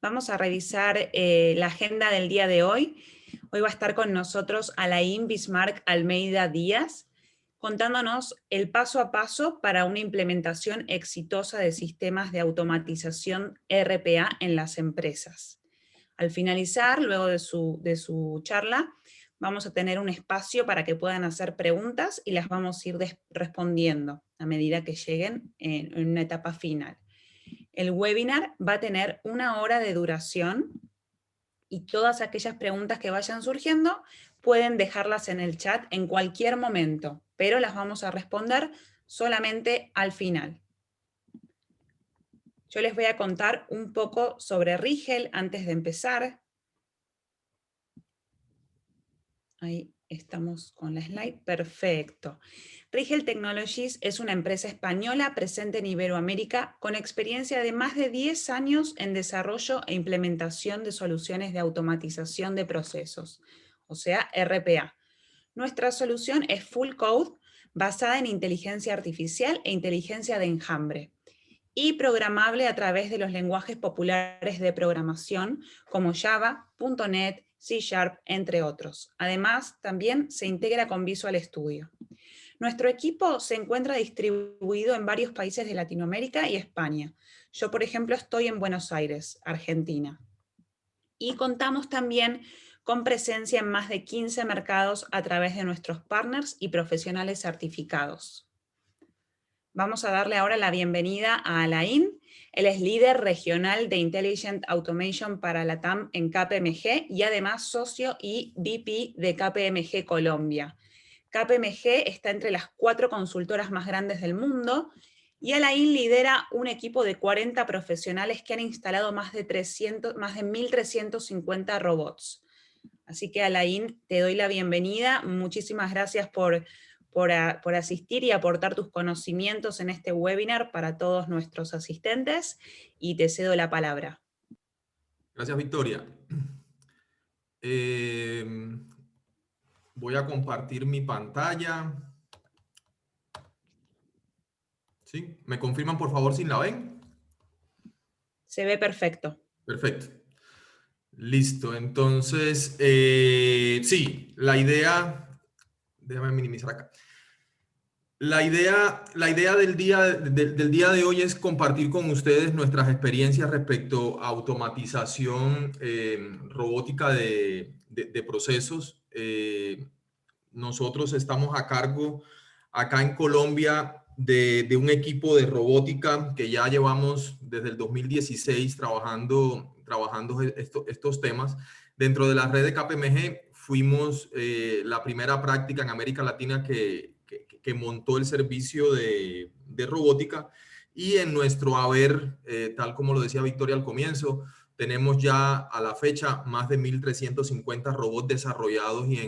Vamos a revisar la agenda del día de hoy. Hoy va a estar con nosotros Alain Bismarck Almeida Díaz, contándonos el paso a paso para una implementación exitosa de sistemas de automatización RPA en las empresas. Al finalizar, luego de su charla, vamos a tener un espacio para que puedan hacer preguntas y las vamos a ir respondiendo a medida que lleguen en una etapa final. El webinar va a tener 1 hora de duración y todas aquellas preguntas que vayan surgiendo pueden dejarlas en el chat en cualquier momento, pero las vamos a responder solamente al final. Yo les voy a contar un poco sobre Rigel antes de empezar. Ahí estamos con la slide. Perfecto. Rigel Technologies es una empresa española presente en Iberoamérica con experiencia de más de 10 años en desarrollo e implementación de soluciones de automatización de procesos, o sea, RPA. Nuestra solución es full code, basada en inteligencia artificial e inteligencia de enjambre, y programable a través de los lenguajes populares de programación como Java, .NET, C#, entre otros. Además, también se integra con Visual Studio. Nuestro equipo se encuentra distribuido en varios países de Latinoamérica y España. Yo, por ejemplo, estoy en Buenos Aires, Argentina. Y contamos también con presencia en más de 15 mercados a través de nuestros partners y profesionales certificados. Vamos a darle ahora la bienvenida a Alain. Él es líder regional de Intelligent Automation para LATAM en KPMG y además socio y VP de KPMG Colombia. KPMG está entre las 4 consultoras más grandes del mundo y Alain lidera un equipo de 40 profesionales que han instalado más de 1.350 robots. Así que Alain, te doy la bienvenida. Muchísimas gracias por asistir y aportar tus conocimientos en este webinar para todos nuestros asistentes y te cedo la palabra. Gracias, Victoria. Voy a compartir mi pantalla. ¿Sí? ¿Me confirman, por favor, si la ven? Se ve perfecto. Perfecto. Listo. Entonces, sí, la idea... Déjame minimizar acá. La idea del día de hoy es compartir con ustedes nuestras experiencias respecto a automatización robótica de procesos. Nosotros estamos a cargo acá en Colombia de un equipo de robótica que ya llevamos desde el 2016 trabajando estos temas. Dentro de la red de KPMG fuimos la primera práctica en América Latina que montó el servicio de robótica, y en nuestro haber, tal como lo decía Victoria al comienzo, tenemos ya a la fecha más de 1.350 robots desarrollados y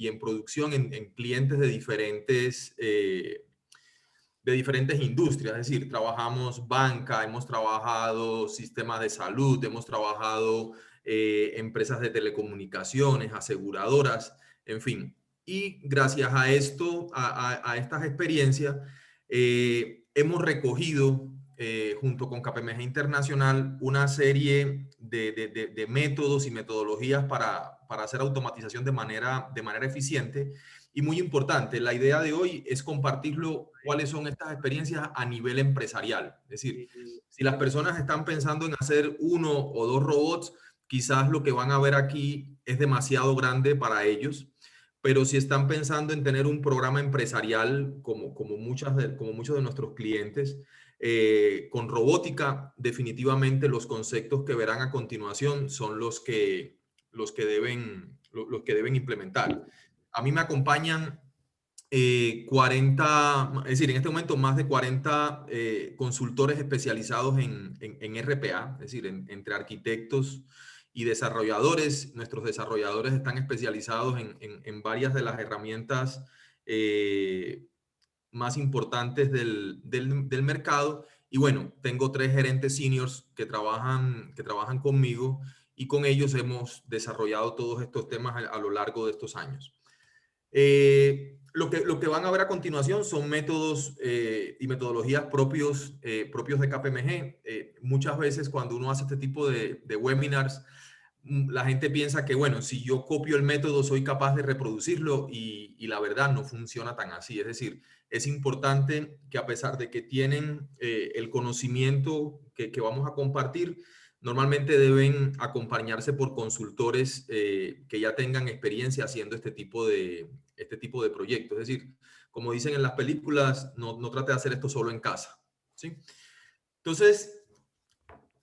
en producción en clientes de diferentes industrias. Es decir, trabajamos banca, hemos trabajado sistemas de salud, hemos trabajado empresas de telecomunicaciones, aseguradoras, en fin. Y gracias a esto, a estas experiencias, hemos recogido junto con KPMG Internacional una serie de métodos y metodologías para hacer automatización de manera eficiente. Y muy importante, la idea de hoy es compartirlo, cuáles son estas experiencias a nivel empresarial. Es decir, si las personas están pensando en hacer 1 o 2 robots, quizás lo que van a ver aquí es demasiado grande para ellos. Pero si están pensando en tener un programa empresarial como muchos de nuestros clientes, con robótica, definitivamente los conceptos que verán a continuación son los que deben implementar. A mí me acompañan 40, es decir, en este momento más de 40 consultores especializados en RPA, es decir, entre arquitectos y desarrolladores. Nuestros desarrolladores están especializados en varias de las herramientas más importantes del mercado. Y bueno, tengo 3 gerentes seniors que trabajan conmigo, y con ellos hemos desarrollado todos estos temas a lo largo de estos años. lo que van a ver a continuación son métodos y metodologías propios de KPMG. Muchas veces cuando uno hace este tipo de webinars, la gente piensa que, bueno, si yo copio el método, soy capaz de reproducirlo y la verdad no funciona tan así. Es decir, es importante que a pesar de que tienen el conocimiento que vamos a compartir, normalmente deben acompañarse por consultores que ya tengan experiencia haciendo este tipo de proyectos. Es decir, como dicen en las películas, no trate de hacer esto solo en casa, ¿sí? Entonces,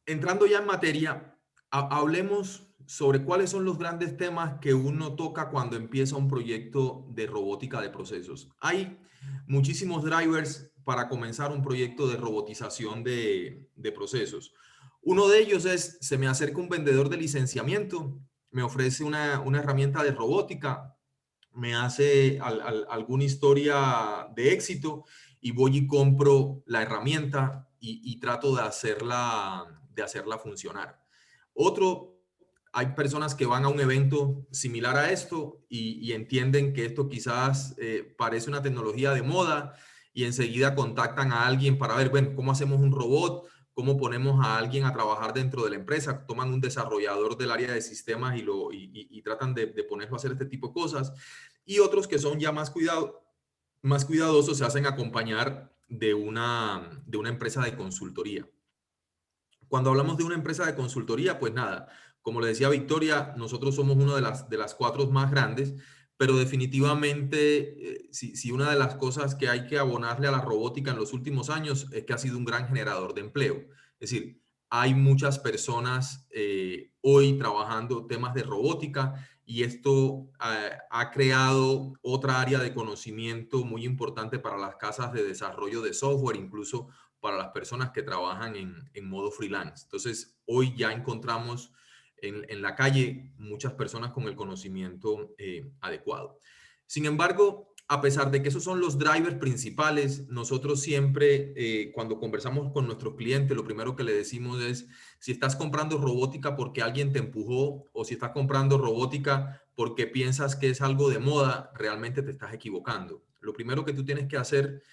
entrando ya en materia, hablemos sobre cuáles son los grandes temas que uno toca cuando empieza un proyecto de robótica de procesos. Hay muchísimos drivers para comenzar un proyecto de robotización de procesos. Uno de ellos es, se me acerca un vendedor de licenciamiento, me ofrece una herramienta de robótica, me hace alguna historia de éxito y voy y compro la herramienta y trato de hacerla funcionar. Otro, hay personas que van a un evento similar a esto y entienden que esto quizás parece una tecnología de moda y enseguida contactan a alguien para ver, bueno, cómo hacemos un robot, cómo ponemos a alguien a trabajar dentro de la empresa, toman un desarrollador del área de sistemas y tratan de ponerlo a hacer este tipo de cosas. Y otros que son ya más cuidadosos se hacen acompañar de una empresa de consultoría. Cuando hablamos de una empresa de consultoría, pues nada, como le decía Victoria, nosotros somos una de las cuatro más grandes, pero definitivamente, si una de las cosas que hay que abonarle a la robótica en los últimos años es que ha sido un gran generador de empleo. Es decir, hay muchas personas hoy trabajando temas de robótica y esto ha creado otra área de conocimiento muy importante para las casas de desarrollo de software, incluso para las personas que trabajan en modo freelance. Entonces, hoy ya encontramos en la calle muchas personas con el conocimiento adecuado. Sin embargo, a pesar de que esos son los drivers principales, nosotros siempre, cuando conversamos con nuestros clientes, lo primero que le decimos es, si estás comprando robótica porque alguien te empujó o si estás comprando robótica porque piensas que es algo de moda, realmente te estás equivocando. Lo primero que tú tienes que hacer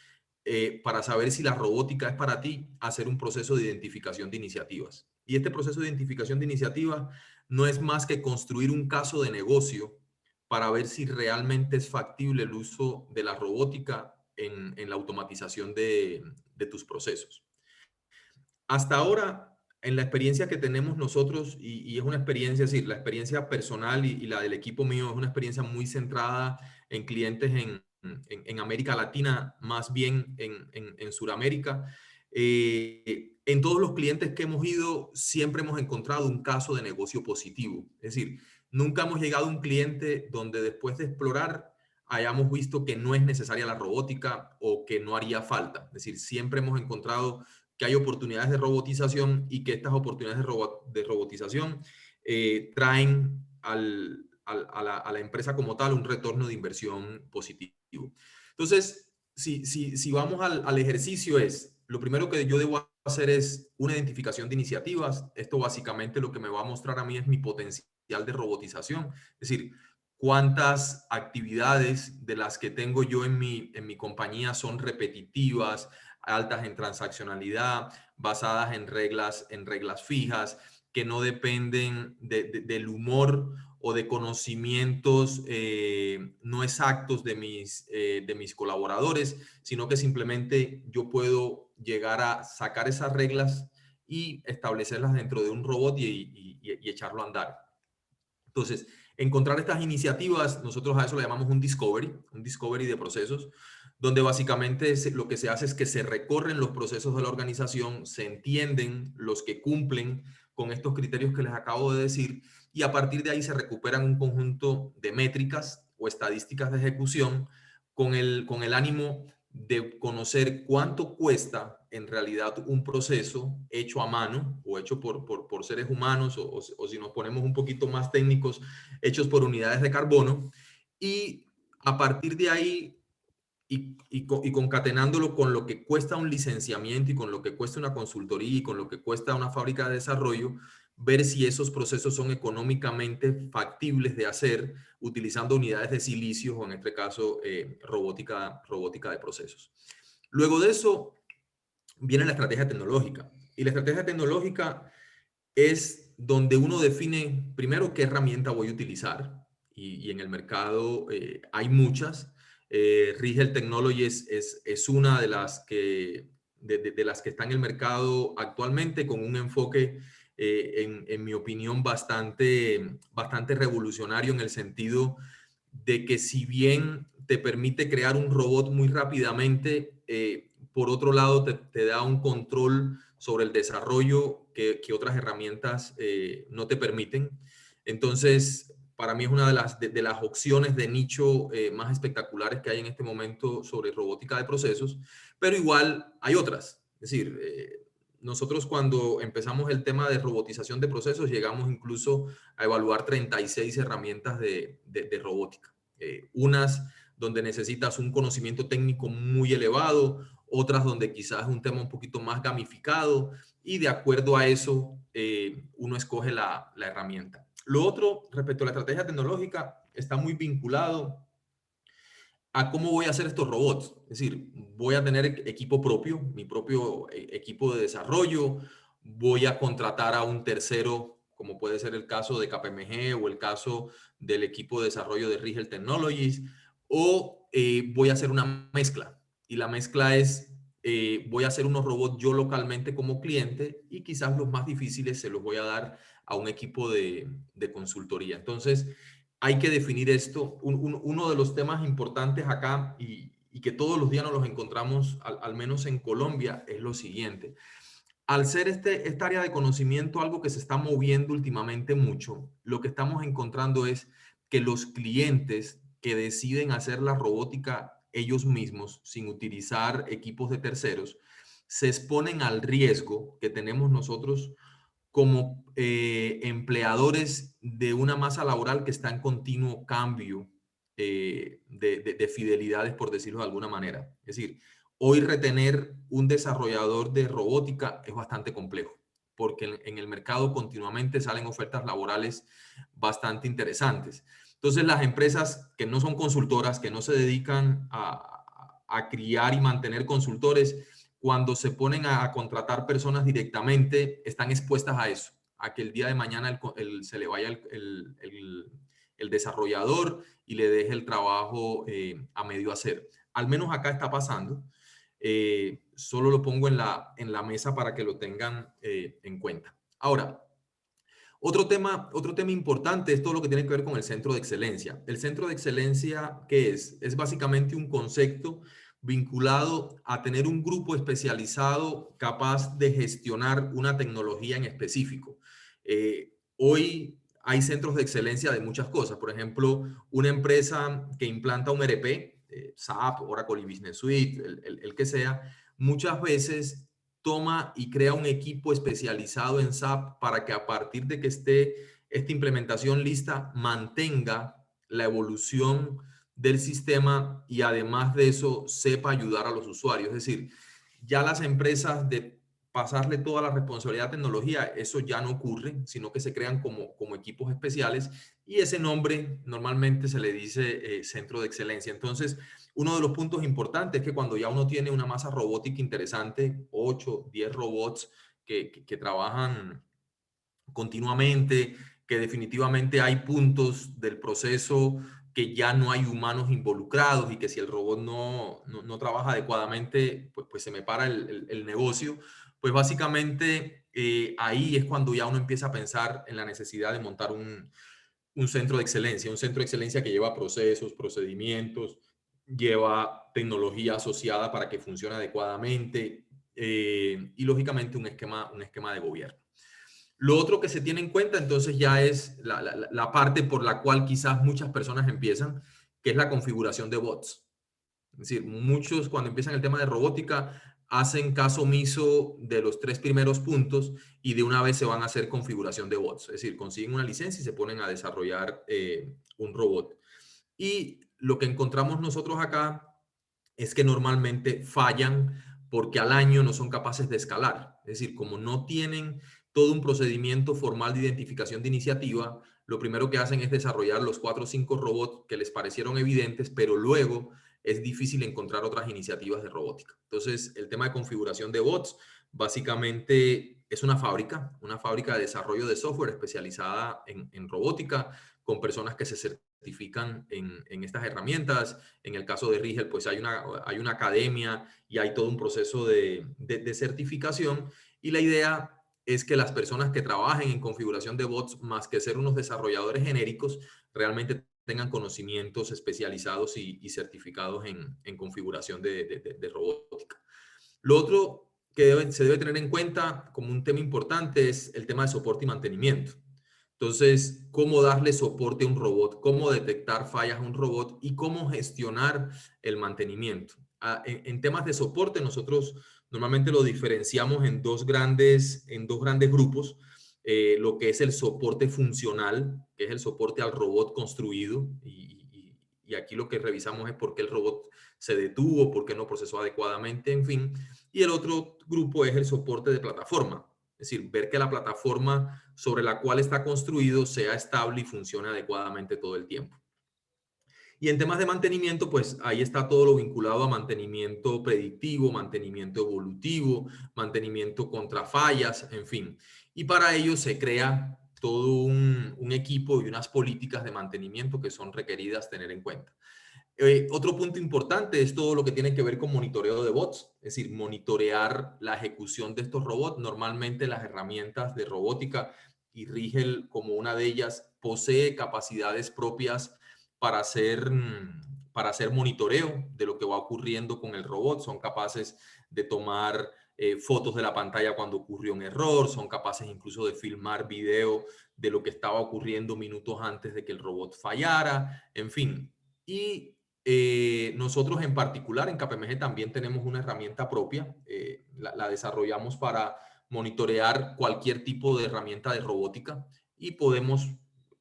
para saber si la robótica es para ti, hacer un proceso de identificación de iniciativas. Y este proceso de identificación de iniciativas no es más que construir un caso de negocio para ver si realmente es factible el uso de la robótica en la automatización de tus procesos. Hasta ahora, en la experiencia que tenemos nosotros, y es una experiencia, es decir, la experiencia personal y la del equipo mío es una experiencia muy centrada en clientes en América Latina, más bien en Sudamérica. En todos los clientes que hemos ido, siempre hemos encontrado un caso de negocio positivo. Es decir, nunca hemos llegado a un cliente donde después de explorar hayamos visto que no es necesaria la robótica o que no haría falta. Es decir, siempre hemos encontrado que hay oportunidades de robotización y que estas oportunidades de robotización traen a la empresa como tal un retorno de inversión positivo. Entonces, si vamos al ejercicio es, lo primero que yo debo hacer es una identificación de iniciativas. Esto básicamente lo que me va a mostrar a mí es mi potencial de robotización. Es decir, cuántas actividades de las que tengo yo en mi compañía son repetitivas, altas en transaccionalidad, basadas en reglas fijas, que no dependen del humor o de conocimientos no exactos de mis colaboradores, sino que simplemente yo puedo llegar a sacar esas reglas y establecerlas dentro de un robot y echarlo a andar. Entonces, encontrar estas iniciativas, nosotros a eso le llamamos un discovery de procesos, donde básicamente lo que se hace es que se recorren los procesos de la organización, se entienden los que cumplen con estos criterios que les acabo de decir, y a partir de ahí se recuperan un conjunto de métricas o estadísticas de ejecución con el ánimo de conocer cuánto cuesta en realidad un proceso hecho a mano o hecho por seres humanos o si nos ponemos un poquito más técnicos, hechos por unidades de carbono. Y a partir de ahí y concatenándolo con lo que cuesta un licenciamiento y con lo que cuesta una consultoría y con lo que cuesta una fábrica de desarrollo, ver si esos procesos son económicamente factibles de hacer utilizando unidades de silicio o en este caso robótica de procesos. Luego de eso viene la estrategia tecnológica. Y la estrategia tecnológica es donde uno define primero qué herramienta voy a utilizar. Y en el mercado hay muchas. Rigel Technologies es una de las de las que está en el mercado actualmente con un enfoque, en mi opinión, bastante revolucionario en el sentido de que si bien te permite crear un robot muy rápidamente, por otro lado te da un control sobre el desarrollo que otras herramientas no te permiten. Entonces, para mí es una de las opciones de nicho más espectaculares que hay en este momento sobre robótica de procesos, pero igual hay otras. Es decir, nosotros cuando empezamos el tema de robotización de procesos llegamos incluso a evaluar 36 herramientas de robótica. Unas donde necesitas un conocimiento técnico muy elevado, otras donde quizás es un tema un poquito más gamificado y de acuerdo a eso uno escoge la herramienta. Lo otro, respecto a la estrategia tecnológica, está muy vinculado a cómo voy a hacer estos robots. Es decir, voy a tener equipo propio, mi propio equipo de desarrollo, voy a contratar a un tercero, como puede ser el caso de KPMG o el caso del equipo de desarrollo de Rigel Technologies, o voy a hacer una mezcla. Y la mezcla es, voy a hacer unos robots yo localmente como cliente y quizás los más difíciles se los voy a dar a un equipo de consultoría. Entonces, hay que definir esto. Uno de los temas importantes acá y que todos los días nos los encontramos, al menos en Colombia, es lo siguiente. Al ser esta área de conocimiento algo que se está moviendo últimamente mucho, lo que estamos encontrando es que los clientes que deciden hacer la robótica ellos mismos, sin utilizar equipos de terceros, se exponen al riesgo que tenemos nosotros como empleadores de una masa laboral que está en continuo cambio de fidelidades, por decirlo de alguna manera. Es decir, hoy retener un desarrollador de robótica es bastante complejo, porque en el mercado continuamente salen ofertas laborales bastante interesantes. Entonces, las empresas que no son consultoras, que no se dedican a criar y mantener consultores, cuando se ponen a contratar personas directamente, están expuestas a eso, a que el día de mañana se le vaya el desarrollador y le deje el trabajo a medio hacer. Al menos acá está pasando. Solo lo pongo en la mesa para que lo tengan en cuenta. Ahora, otro tema importante es todo lo que tiene que ver con el centro de excelencia. El centro de excelencia, ¿qué es? Es básicamente un concepto vinculado a tener un grupo especializado capaz de gestionar una tecnología en específico. Hoy hay centros de excelencia de muchas cosas. Por ejemplo, una empresa que implanta un ERP, SAP, Oracle y Business Suite, el que sea, muchas veces toma y crea un equipo especializado en SAP para que a partir de que esté esta implementación lista, mantenga la evolución del sistema y además de eso sepa ayudar a los usuarios. Es decir, ya las empresas de pasarle toda la responsabilidad a tecnología, eso ya no ocurre, sino que se crean como equipos especiales y ese nombre normalmente se le dice centro de excelencia. Entonces, uno de los puntos importantes es que cuando ya uno tiene una masa robótica interesante, 8, 10 robots que trabajan continuamente, que definitivamente hay puntos del proceso que ya no hay humanos involucrados y que si el robot no trabaja adecuadamente, pues se me para el negocio, pues básicamente ahí es cuando ya uno empieza a pensar en la necesidad de montar un centro de excelencia, un centro de excelencia que lleva procesos, procedimientos, lleva tecnología asociada para que funcione adecuadamente y lógicamente un esquema de gobierno. Lo otro que se tiene en cuenta entonces ya es la parte por la cual quizás muchas personas empiezan, que es la configuración de bots. Es decir, muchos cuando empiezan el tema de robótica hacen caso omiso de los 3 primeros puntos y de una vez se van a hacer configuración de bots. Es decir, consiguen una licencia y se ponen a desarrollar un robot. Y lo que encontramos nosotros acá es que normalmente fallan porque al año no son capaces de escalar. Es decir, como no tienen todo un procedimiento formal de identificación de iniciativa, lo primero que hacen es desarrollar los 4 o 5 robots que les parecieron evidentes, pero luego es difícil encontrar otras iniciativas de robótica. Entonces, el tema de configuración de bots básicamente es una fábrica de desarrollo de software especializada en robótica, con personas que se certifican en estas herramientas. En el caso de Rigel, pues hay una academia y hay todo un proceso de certificación. Y la idea es que las personas que trabajen en configuración de bots, más que ser unos desarrolladores genéricos, realmente tengan conocimientos especializados y certificados en configuración de robótica. Lo otro que se debe tener en cuenta como un tema importante es el tema de soporte y mantenimiento. Entonces, cómo darle soporte a un robot, cómo detectar fallas a un robot y cómo gestionar el mantenimiento. En temas de soporte, nosotros normalmente lo diferenciamos en dos grandes grupos. Lo que es el soporte funcional, que es el soporte al robot construido. Y aquí lo que revisamos es por qué el robot se detuvo, por qué no procesó adecuadamente, en fin. Y el otro grupo es el soporte de plataforma. Es decir, ver que la plataforma sobre la cual está construido sea estable y funcione adecuadamente todo el tiempo. Y en temas de mantenimiento, pues ahí está todo lo vinculado a mantenimiento predictivo, mantenimiento evolutivo, mantenimiento contra fallas, en fin. Y para ello se crea todo un equipo y unas políticas de mantenimiento que son requeridas tener en cuenta. Otro punto importante es todo lo que tiene que ver con monitoreo de bots, es decir, monitorear la ejecución de estos robots. Normalmente las herramientas de robótica y Rigel como una de ellas posee capacidades propias para hacer monitoreo de lo que va ocurriendo con el robot. Son capaces de tomar fotos de la pantalla cuando ocurrió un error, son capaces incluso de filmar video de lo que estaba ocurriendo minutos antes de que el robot fallara, en fin. Y nosotros en particular en KPMG también tenemos una herramienta propia, la desarrollamos para monitorear cualquier tipo de herramienta de robótica y podemos,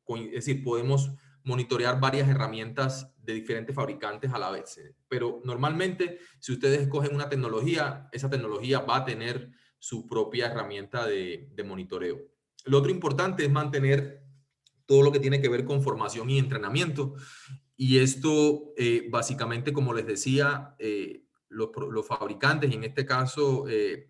es decir, podemos monitorear varias herramientas de diferentes fabricantes a la vez. Pero normalmente, si ustedes escogen una tecnología, esa tecnología va a tener su propia herramienta de monitoreo. Lo otro importante es mantener todo lo que tiene que ver con formación y entrenamiento. Y esto, básicamente, como les decía, los fabricantes, en este caso,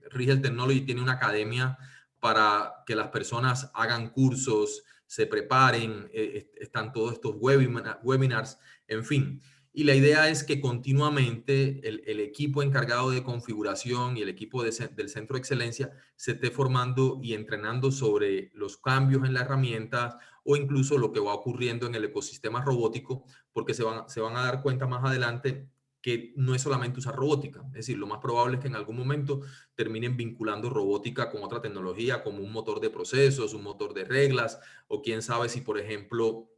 Rigel Technology tiene una academia para que las personas hagan cursos, se preparen, están todos estos webinars, en fin. Y la idea es que continuamente el equipo encargado de configuración y el equipo del Centro de Excelencia se esté formando y entrenando sobre los cambios en la herramienta o incluso lo que va ocurriendo en el ecosistema robótico, porque se van a dar cuenta más adelante que no es solamente usar robótica. Es decir, lo más probable es que en algún momento terminen vinculando robótica con otra tecnología, como un motor de procesos, un motor de reglas, o quién sabe si, por ejemplo,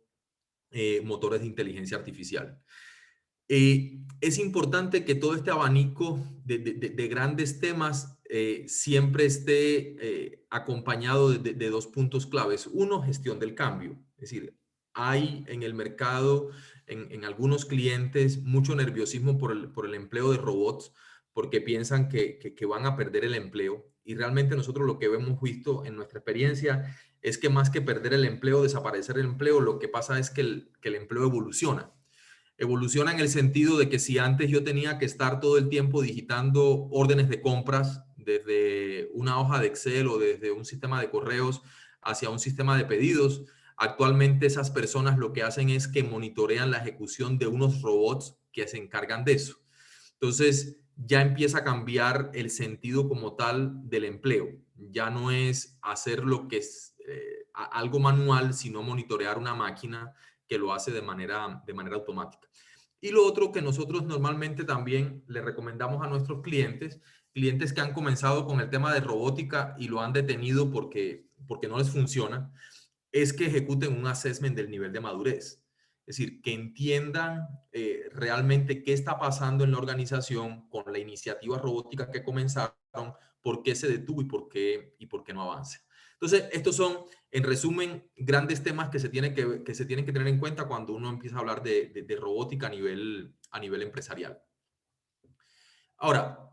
motores de inteligencia artificial. Es importante que todo este abanico de grandes temas siempre esté acompañado de dos puntos claves. Uno, gestión del cambio. Es decir, hay en el mercado, en algunos clientes, mucho nerviosismo por el empleo de robots, porque piensan que van a perder el empleo. Y realmente nosotros lo que hemos visto en nuestra experiencia es que más que perder el empleo, desaparecer el empleo, lo que pasa es que el empleo evoluciona. Evoluciona en el sentido de que si antes yo tenía que estar todo el tiempo digitando órdenes de compras desde una hoja de Excel o desde un sistema de correos hacia un sistema de pedidos, actualmente esas personas lo que hacen es que monitorean la ejecución de unos robots que se encargan de eso. Entonces ya empieza a cambiar el sentido como tal del empleo. Ya no es hacer lo que es algo manual, sino monitorear una máquina que lo hace de manera automática. Y lo otro que nosotros normalmente también le recomendamos a nuestros clientes, clientes que han comenzado con el tema de robótica y lo han detenido porque no les funciona, es que ejecuten un assessment del nivel de madurez. Es decir, que entiendan realmente qué está pasando en la organización con la iniciativa robótica que comenzaron, por qué se detuvo y por qué no avanza. Entonces, estos son, en resumen, grandes temas que se tienen que tener en cuenta cuando uno empieza a hablar de robótica a nivel empresarial. Ahora,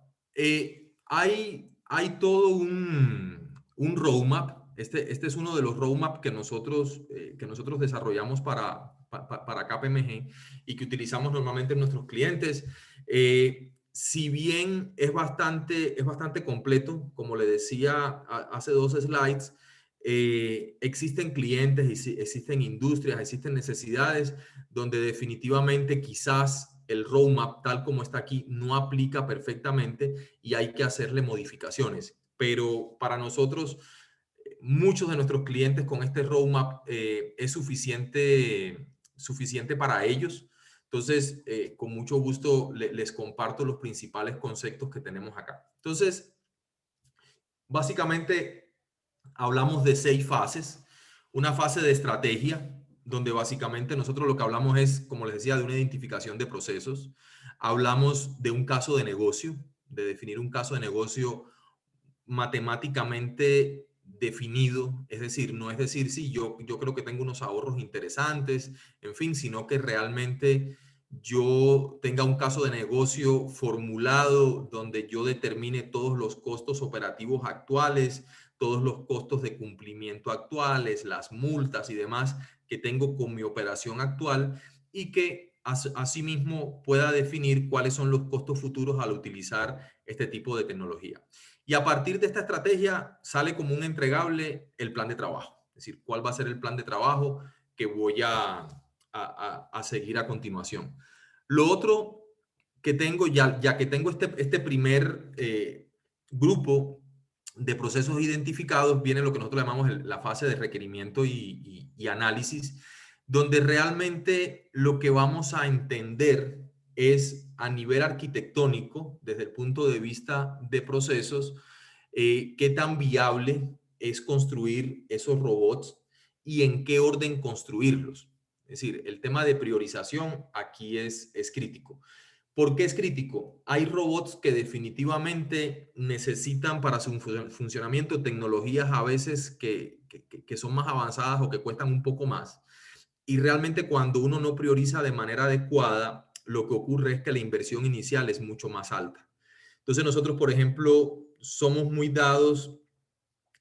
hay todo un roadmap Este es uno de los roadmap que nosotros desarrollamos para KPMG y que utilizamos normalmente en nuestros clientes. Si bien es bastante completo, como le decía hace dos slides, existen clientes, existen industrias, existen necesidades donde definitivamente quizás el roadmap tal como está aquí no aplica perfectamente y hay que hacerle modificaciones. Pero para nosotros, muchos de nuestros clientes con este roadmap es suficiente para ellos. Entonces, con mucho gusto les comparto los principales conceptos que tenemos acá. Entonces, básicamente hablamos de 6 fases. Una fase de estrategia, donde básicamente nosotros lo que hablamos es, como les decía, de una identificación de procesos. Hablamos de un caso de negocio, de definir un caso de negocio matemáticamente definido, es decir, no es decir, sí, yo creo que tengo unos ahorros interesantes, en fin, sino que realmente yo tenga un caso de negocio formulado donde yo determine todos los costos operativos actuales, todos los costos de cumplimiento actuales, las multas y demás que tengo con mi operación actual y que asimismo pueda definir cuáles son los costos futuros al utilizar este tipo de tecnología. Y a partir de esta estrategia sale como un entregable el plan de trabajo. Es decir, cuál va a ser el plan de trabajo que voy a seguir a continuación. Lo otro que tengo, ya que tengo este primer grupo de procesos identificados, viene lo que nosotros llamamos la fase de requerimiento y análisis, donde realmente lo que vamos a entender es a nivel arquitectónico, desde el punto de vista de procesos, qué tan viable es construir esos robots y en qué orden construirlos. Es decir, el tema de priorización aquí es crítico. ¿Por qué es crítico? Hay robots que definitivamente necesitan para su funcionamiento tecnologías a veces que son más avanzadas o que cuestan un poco más. Y realmente cuando uno no prioriza de manera adecuada, lo que ocurre es que la inversión inicial es mucho más alta. Entonces nosotros, por ejemplo, somos muy dados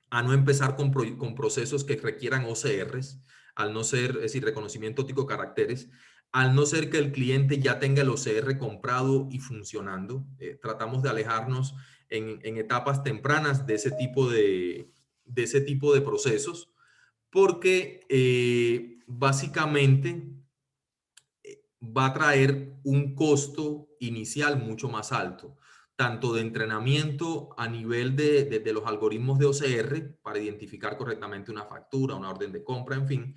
a no empezar con procesos que requieran OCRs, al no ser, es decir, reconocimiento óptico de caracteres, al no ser que el cliente ya tenga el OCR comprado y funcionando. Tratamos de alejarnos en etapas tempranas de ese tipo de procesos, porque básicamente va a traer un costo inicial mucho más alto, tanto de entrenamiento a nivel de los algoritmos de OCR para identificar correctamente una factura, una orden de compra, en fin,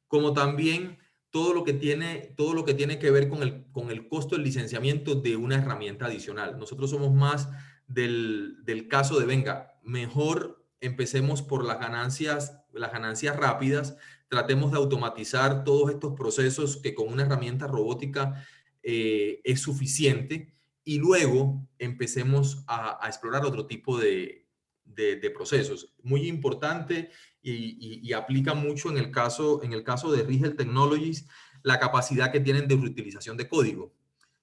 como también todo lo que tiene que ver con el costo del licenciamiento de una herramienta adicional. Nosotros somos más del caso de, venga, mejor empecemos por las ganancias rápidas, tratemos de automatizar todos estos procesos que con una herramienta robótica es suficiente y luego empecemos a explorar otro tipo de procesos. Muy importante y aplica mucho en el caso de Rigel Technologies, la capacidad que tienen de reutilización de código.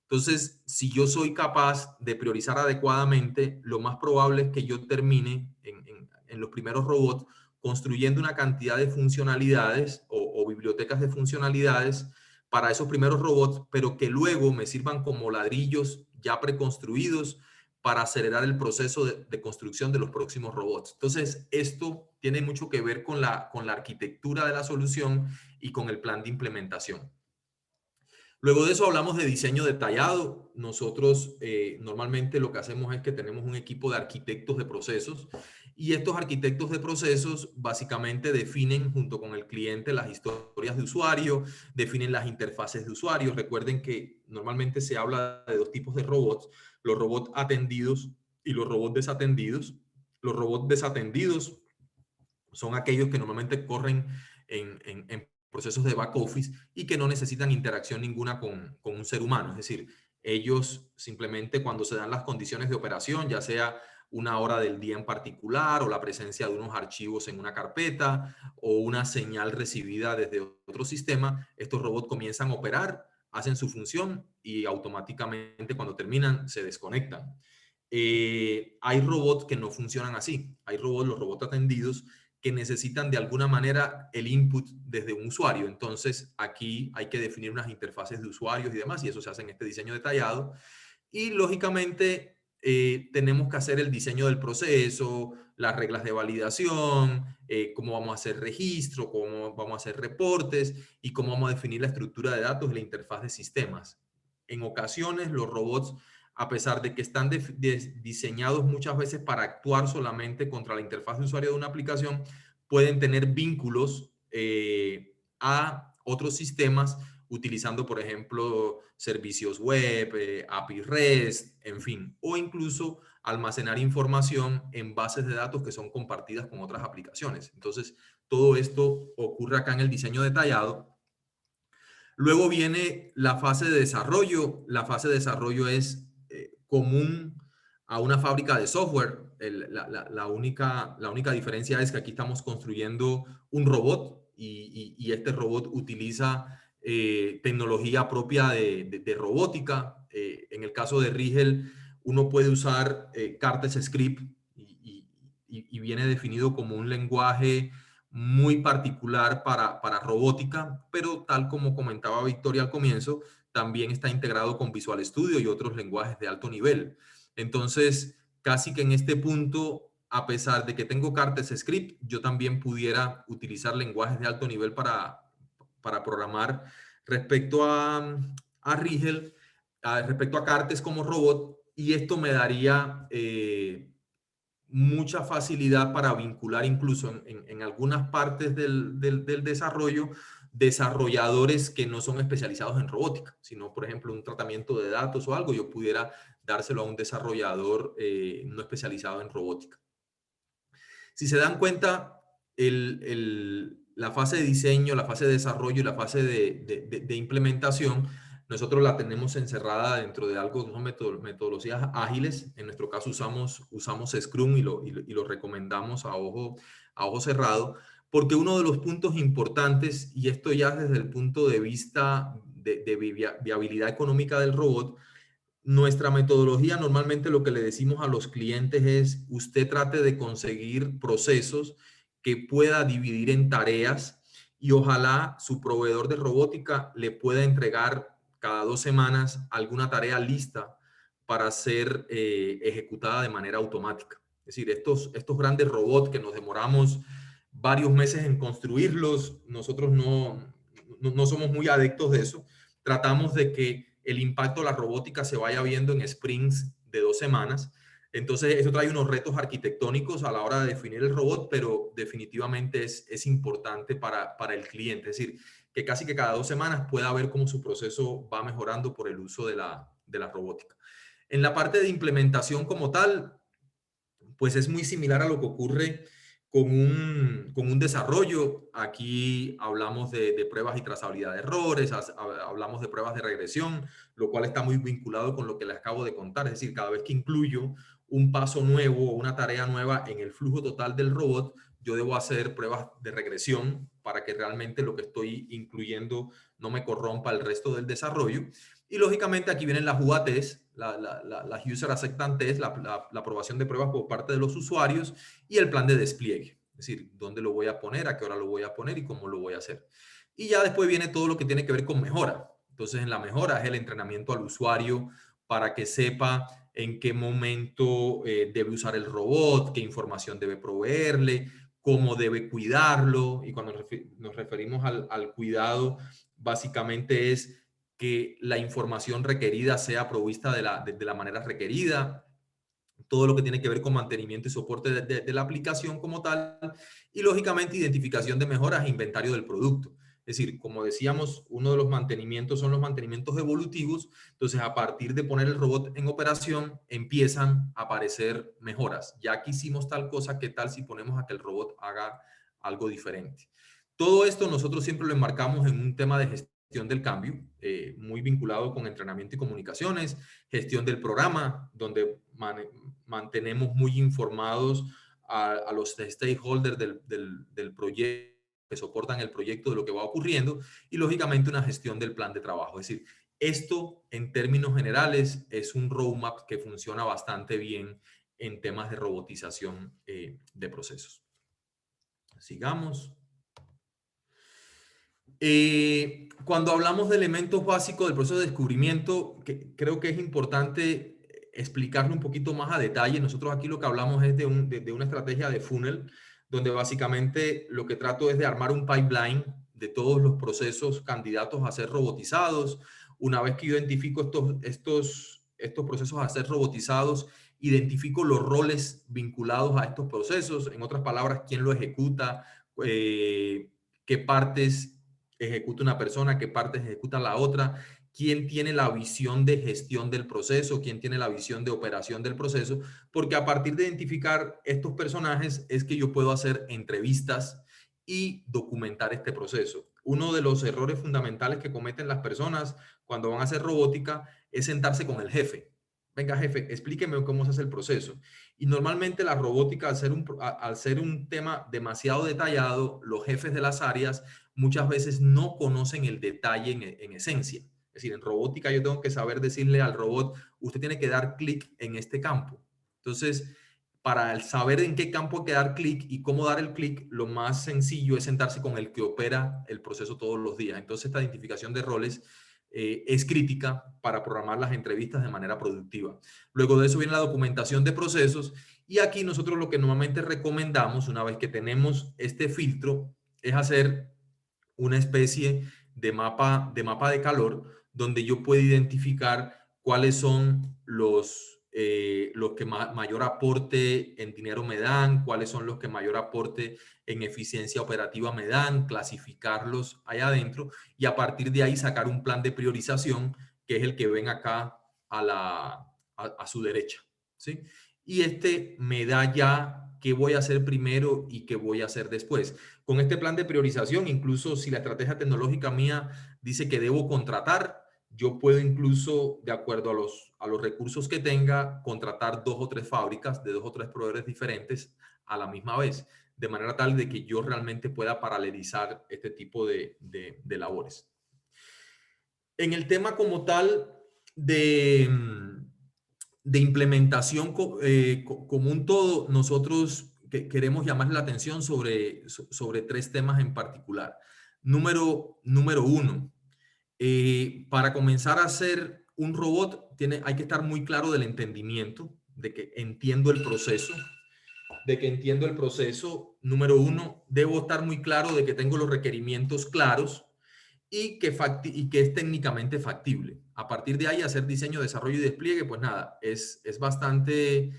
Entonces, si yo soy capaz de priorizar adecuadamente, lo más probable es que yo termine en los primeros robots construyendo una cantidad de funcionalidades o bibliotecas de funcionalidades para esos primeros robots, pero que luego me sirvan como ladrillos ya preconstruidos para acelerar el proceso de construcción de los próximos robots. Entonces, esto tiene mucho que ver con la arquitectura de la solución y con el plan de implementación. Luego de eso hablamos de diseño detallado. Nosotros normalmente lo que hacemos es que tenemos un equipo de arquitectos de procesos y estos arquitectos de procesos básicamente definen junto con el cliente las historias de usuario, definen las interfaces de usuario. Recuerden que normalmente se habla de dos tipos de robots, los robots atendidos y los robots desatendidos. Los robots desatendidos son aquellos que normalmente corren en procesos de back office y que no necesitan interacción ninguna con un ser humano. Es decir, ellos simplemente cuando se dan las condiciones de operación, ya sea una hora del día en particular o la presencia de unos archivos en una carpeta o una señal recibida desde otro sistema, estos robots comienzan a operar, hacen su función y automáticamente cuando terminan se desconectan. Hay robots que no funcionan así. Hay robots, los robots atendidos, que necesitan de alguna manera el input desde un usuario. Entonces, aquí hay que definir unas interfaces de usuarios y demás, y eso se hace en este diseño detallado. Y lógicamente tenemos que hacer el diseño del proceso, las reglas de validación, cómo vamos a hacer registro, cómo vamos a hacer reportes y cómo vamos a definir la estructura de datos y la interfaz de sistemas. En ocasiones los robots, a pesar de que están diseñados muchas veces para actuar solamente contra la interfaz de usuario de una aplicación, pueden tener vínculos a otros sistemas utilizando, por ejemplo, servicios web, API REST, en fin, o incluso almacenar información en bases de datos que son compartidas con otras aplicaciones. Entonces, todo esto ocurre acá en el diseño detallado. Luego viene la fase de desarrollo. La fase de desarrollo es común a una fábrica de software. La única diferencia es que aquí estamos construyendo un robot y este robot utiliza tecnología propia de robótica. En el caso de Rigel, uno puede usar Cartes Script y viene definido como un lenguaje muy particular para robótica, pero tal como comentaba Victoria al comienzo, también está integrado con Visual Studio y otros lenguajes de alto nivel. Entonces, casi que en este punto, a pesar de que tengo Cartes Script, yo también pudiera utilizar lenguajes de alto nivel para programar respecto a Rigel, respecto a Cartes como robot, y esto me daría mucha facilidad para vincular incluso en algunas partes del desarrollo, desarrolladores que no son especializados en robótica, sino, por ejemplo, un tratamiento de datos o algo, yo pudiera dárselo a un desarrollador no especializado en robótica. Si se dan cuenta, la fase de diseño, la fase de desarrollo y la fase de implementación, nosotros la tenemos encerrada dentro de algo que son metodologías ágiles. En nuestro caso usamos Scrum y lo recomendamos a ojo cerrado, porque uno de los puntos importantes, y esto ya desde el punto de vista de viabilidad económica del robot, nuestra metodología normalmente lo que le decimos a los clientes es, usted trate de conseguir procesos que pueda dividir en tareas y ojalá su proveedor de robótica le pueda entregar cada 2 semanas alguna tarea lista para ser ejecutada de manera automática. Es decir, estos grandes robots que nos demoramos varios meses en construirlos, nosotros no somos muy adeptos de eso. Tratamos de que el impacto de la robótica se vaya viendo en sprints de 2 semanas. Entonces, eso trae unos retos arquitectónicos a la hora de definir el robot, pero definitivamente es importante para el cliente. Es decir, que casi que cada 2 semanas pueda ver cómo su proceso va mejorando por el uso de la robótica. En la parte de implementación como tal, pues es muy similar a lo que ocurre con un desarrollo. Aquí hablamos de pruebas y trazabilidad de errores, hablamos de pruebas de regresión, lo cual está muy vinculado con lo que les acabo de contar. Es decir, cada vez que incluyo un paso nuevo o una tarea nueva en el flujo total del robot, yo debo hacer pruebas de regresión para que realmente lo que estoy incluyendo no me corrompa el resto del desarrollo. Y lógicamente aquí vienen las UATs, las User Acceptance Test, la aprobación de pruebas por parte de los usuarios y el plan de despliegue. Es decir, dónde lo voy a poner, a qué hora lo voy a poner y cómo lo voy a hacer. Y ya después viene todo lo que tiene que ver con mejora. Entonces, en la mejora es el entrenamiento al usuario para que sepa en qué momento debe usar el robot, qué información debe proveerle, cómo debe cuidarlo. Y cuando nos referimos al cuidado, básicamente es que la información requerida sea provista de la manera requerida, todo lo que tiene que ver con mantenimiento y soporte de la aplicación como tal, y lógicamente identificación de mejoras e inventario del producto. Es decir, como decíamos, uno de los mantenimientos son los mantenimientos evolutivos, entonces a partir de poner el robot en operación empiezan a aparecer mejoras. Ya que hicimos tal cosa, ¿qué tal si ponemos a que el robot haga algo diferente? Todo esto nosotros siempre lo enmarcamos en un tema de gestión del cambio, muy vinculado con entrenamiento y comunicaciones, gestión del programa, donde mantenemos muy informados a los stakeholders del proyecto que soportan el proyecto de lo que va ocurriendo y lógicamente una gestión del plan de trabajo. Es decir, esto en términos generales es un roadmap que funciona bastante bien en temas de robotización de procesos. Sigamos. Cuando hablamos de elementos básicos del proceso de descubrimiento, creo que es importante explicarlo un poquito más a detalle. Nosotros aquí lo que hablamos es de una estrategia de funnel, donde básicamente lo que trato es de armar un pipeline de todos los procesos candidatos a ser robotizados. Una vez que identifico estos procesos a ser robotizados, identifico los roles vinculados a estos procesos. En otras palabras, quién lo ejecuta, qué partes ejecuta una persona, qué partes ejecuta la otra, quién tiene la visión de gestión del proceso, quién tiene la visión de operación del proceso, porque a partir de identificar estos personajes es que yo puedo hacer entrevistas y documentar este proceso. Uno de los errores fundamentales que cometen las personas cuando van a hacer robótica es sentarse con el jefe. Venga, jefe, explíqueme cómo se hace el proceso. Y normalmente la robótica, al ser un tema demasiado detallado, los jefes de las áreas muchas veces no conocen el detalle en esencia. Es decir, en robótica yo tengo que saber decirle al robot, usted tiene que dar clic en este campo. Entonces, para saber en qué campo hay que dar clic y cómo dar el clic, lo más sencillo es sentarse con el que opera el proceso todos los días. Entonces, esta identificación de roles es crítica para programar las entrevistas de manera productiva. Luego de eso viene la documentación de procesos y aquí nosotros lo que normalmente recomendamos, una vez que tenemos este filtro, es hacer una especie de mapa de calor donde yo puedo identificar cuáles son los que mayor aporte en dinero me dan, cuáles son los que mayor aporte en eficiencia operativa me dan, clasificarlos allá adentro y a partir de ahí sacar un plan de priorización que es el que ven acá a su derecha, ¿sí? Y este me da ya qué voy a hacer primero y qué voy a hacer después. Con este plan de priorización, incluso si la estrategia tecnológica mía dice que debo contratar, yo puedo incluso, de acuerdo a los recursos que tenga, contratar 2 o 3 fábricas de 2 o 3 proveedores diferentes a la misma vez, de manera tal de que yo realmente pueda paralelizar este tipo de labores. En el tema como tal de, de implementación como un todo, nosotros queremos llamar la atención sobre 3 temas en particular. Número uno, para comenzar a hacer un robot hay que estar muy claro del entendimiento, de que entiendo el proceso, Número uno, debo estar muy claro de que tengo los requerimientos claros y que es técnicamente factible. A partir de ahí, hacer diseño, desarrollo y despliegue, pues nada, es bastante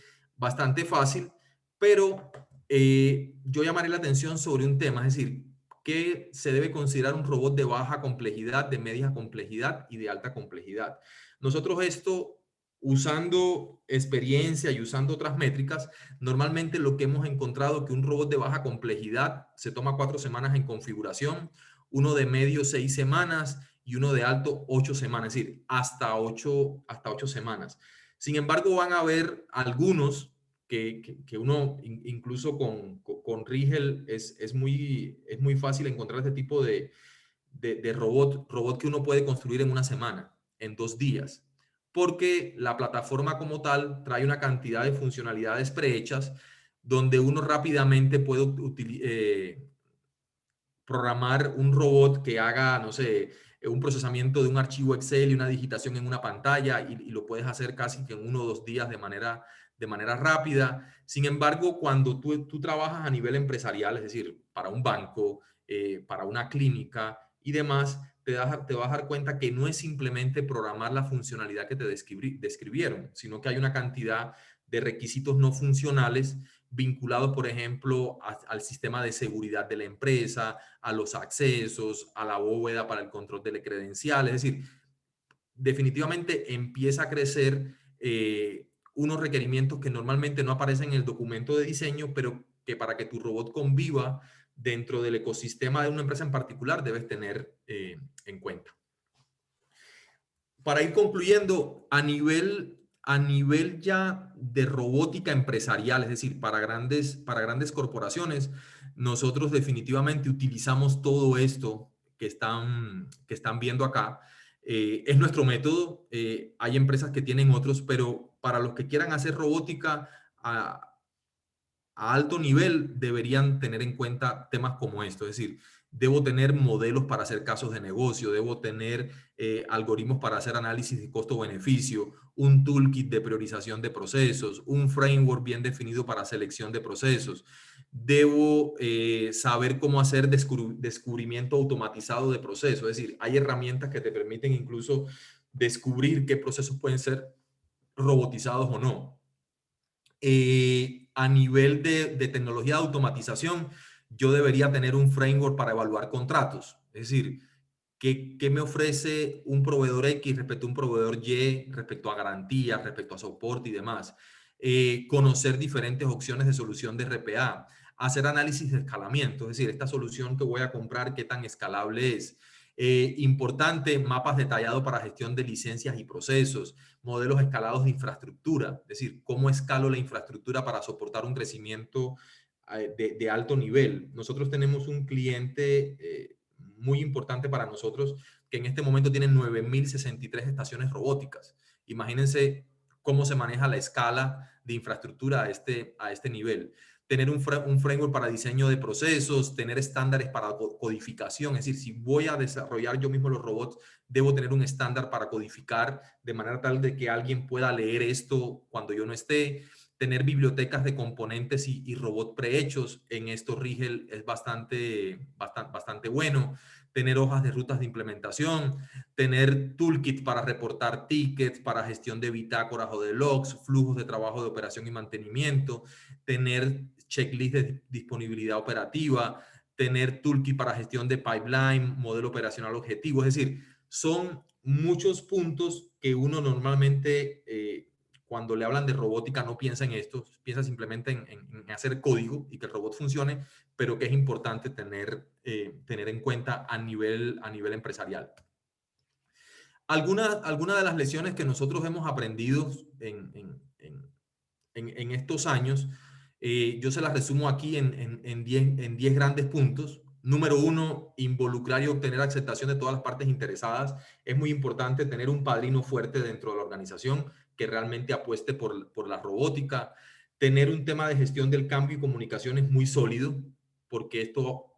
fácil, pero yo llamaré la atención sobre un tema, es decir, ¿qué se debe considerar un robot de baja complejidad, de media complejidad y de alta complejidad? Nosotros esto, usando experiencia y usando otras métricas, normalmente lo que hemos encontrado que un robot de baja complejidad se toma 4 semanas en configuración, uno de medio 6 semanas y uno de alto 8 semanas, es decir, hasta ocho semanas. Sin embargo, van a haber algunos que uno, incluso con Rigel, es muy fácil encontrar este tipo de robot que uno puede construir en una semana, en 2 días, porque la plataforma como tal trae una cantidad de funcionalidades prehechas donde uno rápidamente puede programar un robot que haga, no sé, un procesamiento de un archivo Excel y una digitación en una pantalla y lo puedes hacer casi que en 1 o 2 días de manera rápida. Sin embargo, cuando tú trabajas a nivel empresarial, es decir, para un banco, para una clínica y demás, te vas a dar cuenta que no es simplemente programar la funcionalidad que te describieron, sino que hay una cantidad de requisitos no funcionales vinculados, por ejemplo, al sistema de seguridad de la empresa, a los accesos, a la bóveda para el control de credenciales. Es decir, definitivamente empieza a crecer unos requerimientos que normalmente no aparecen en el documento de diseño, pero que para que tu robot conviva dentro del ecosistema de una empresa en particular debes tener en cuenta. Para ir concluyendo, a nivel ya de robótica empresarial, es decir, para grandes corporaciones, nosotros definitivamente utilizamos todo esto que están viendo acá. Es nuestro método. Hay empresas que tienen otros, pero para los que quieran hacer robótica, a alto nivel deberían tener en cuenta temas como esto, es decir, debo tener modelos para hacer casos de negocio, debo tener algoritmos para hacer análisis de costo-beneficio, un toolkit de priorización de procesos, un framework bien definido para selección de procesos. Debo saber cómo hacer descubrimiento automatizado de procesos, es decir, hay herramientas que te permiten incluso descubrir qué procesos pueden ser robotizados o no. A nivel de tecnología de automatización, yo debería tener un framework para evaluar contratos. Es decir, ¿qué me ofrece un proveedor X respecto a un proveedor Y, respecto a garantías, respecto a soporte y demás? Conocer diferentes opciones de solución de RPA, hacer análisis de escalamiento, es decir, esta solución que voy a comprar, ¿qué tan escalable es? Importante, mapas detallados para gestión de licencias y procesos, modelos escalados de infraestructura, es decir, cómo escalo la infraestructura para soportar un crecimiento de alto nivel. Nosotros tenemos un cliente muy importante para nosotros que en este momento tiene 9.063 estaciones robóticas. Imagínense cómo se maneja la escala de infraestructura a este nivel. Tener un framework para diseño de procesos, tener estándares para codificación, es decir, si voy a desarrollar yo mismo los robots, debo tener un estándar para codificar de manera tal de que alguien pueda leer esto cuando yo no esté. Tener bibliotecas de componentes y robots prehechos en esto Rigel es bastante bueno. Tener hojas de rutas de implementación, tener toolkits para reportar tickets, para gestión de bitácoras o de logs, flujos de trabajo de operación y mantenimiento, tener checklist de disponibilidad operativa, tener toolkit para gestión de pipeline, modelo operacional objetivo. Es decir, son muchos puntos que uno normalmente, cuando le hablan de robótica, no piensa en esto, piensa simplemente en hacer código y que el robot funcione, pero que es importante tener en cuenta a nivel empresarial. Algunas de las lecciones que nosotros hemos aprendido en estos años, yo se las resumo aquí en 10 grandes puntos. Número uno, involucrar y obtener aceptación de todas las partes interesadas. Es muy importante tener un padrino fuerte dentro de la organización que realmente apueste por la robótica. Tener un tema de gestión del cambio y comunicaciones muy sólido, porque esto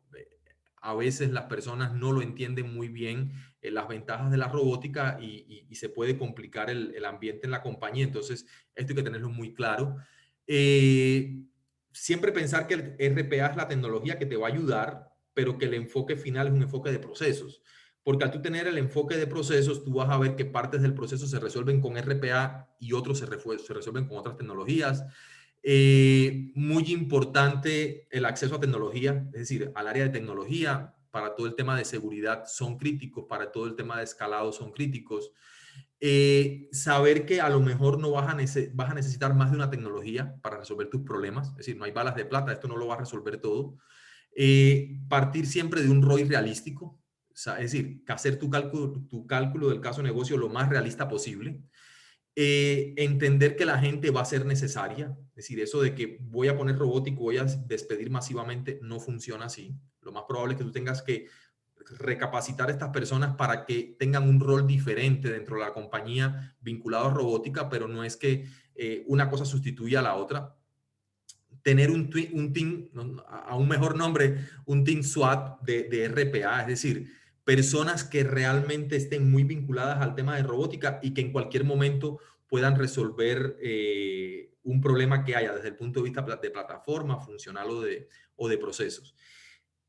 a veces las personas no lo entienden muy bien, las ventajas de la robótica y se puede complicar el ambiente en la compañía. Entonces, esto hay que tenerlo muy claro. Siempre pensar que el RPA es la tecnología que te va a ayudar, pero que el enfoque final es un enfoque de procesos. Porque al tú tener el enfoque de procesos, tú vas a ver que partes del proceso se resuelven con RPA y otros se resuelven con otras tecnologías. Muy importante el acceso a tecnología, es decir, al área de tecnología, para todo el tema de seguridad son críticos, para todo el tema de escalado son críticos. Saber que a lo mejor no vas a necesitar más de una tecnología para resolver tus problemas, es decir, no hay balas de plata, esto no lo va a resolver todo. Partir siempre de un ROI realístico, o sea, es decir, que hacer tu cálculo del caso de negocio lo más realista posible. Entender que la gente va a ser necesaria, es decir, eso de que voy a poner robótico, voy a despedir masivamente, no funciona así. Lo más probable es que tú tengas que recapacitar a estas personas para que tengan un rol diferente dentro de la compañía vinculado a robótica, pero no es que una cosa sustituya a la otra. Tener un team, a un mejor nombre, un team SWAT de RPA, es decir, personas que realmente estén muy vinculadas al tema de robótica y que en cualquier momento puedan resolver un problema que haya desde el punto de vista de plataforma, funcional o de procesos.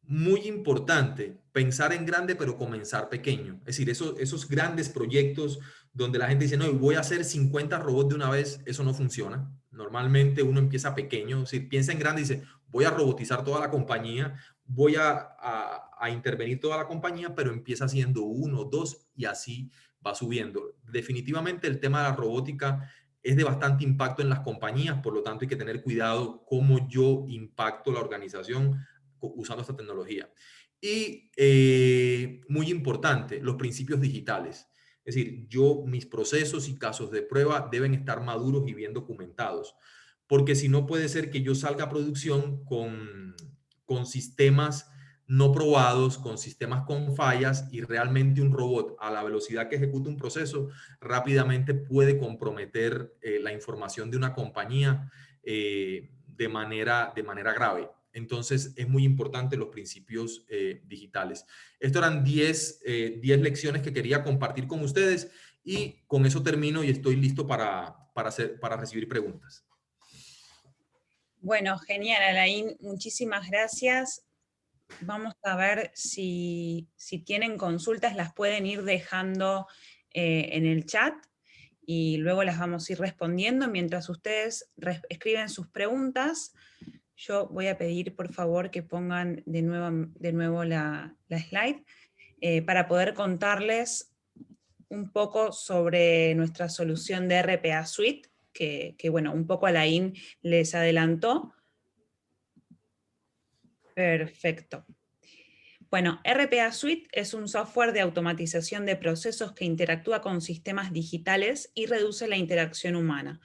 Muy importante, pensar en grande pero comenzar pequeño. Es decir, esos grandes proyectos donde la gente dice, no, voy a hacer 50 robots de una vez, eso no funciona. Normalmente uno empieza pequeño, es decir, piensa en grande y dice, voy a robotizar toda la compañía, voy a intervenir toda la compañía, pero empieza haciendo uno, dos y así va subiendo. Definitivamente el tema de la robótica es de bastante impacto en las compañías, por lo tanto hay que tener cuidado cómo yo impacto la organización usando esta tecnología. Y muy importante, los principios digitales. Es decir, mis procesos y casos de prueba deben estar maduros y bien documentados, porque si no puede ser que yo salga a producción con sistemas no probados, con sistemas con fallas y realmente un robot a la velocidad que ejecuta un proceso rápidamente puede comprometer la información de una compañía de manera grave. Entonces, es muy importante los principios digitales. Esto eran 10 lecciones que quería compartir con ustedes y con eso termino y estoy listo para recibir preguntas. Bueno, genial, Alain, muchísimas gracias. Vamos a ver si tienen consultas, las pueden ir dejando en el chat y luego las vamos a ir respondiendo. Mientras ustedes escriben sus preguntas, yo voy a pedir por favor que pongan de nuevo la slide para poder contarles un poco sobre nuestra solución de RPA Suite, que bueno, un poco Alain les adelantó. Perfecto. Bueno, RPA Suite es un software de automatización de procesos que interactúa con sistemas digitales y reduce la interacción humana.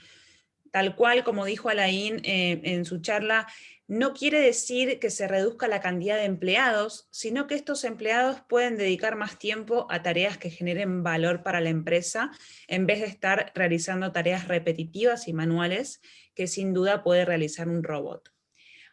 Tal cual, como dijo Alain en su charla, no quiere decir que se reduzca la cantidad de empleados, sino que estos empleados pueden dedicar más tiempo a tareas que generen valor para la empresa, en vez de estar realizando tareas repetitivas y manuales que sin duda puede realizar un robot.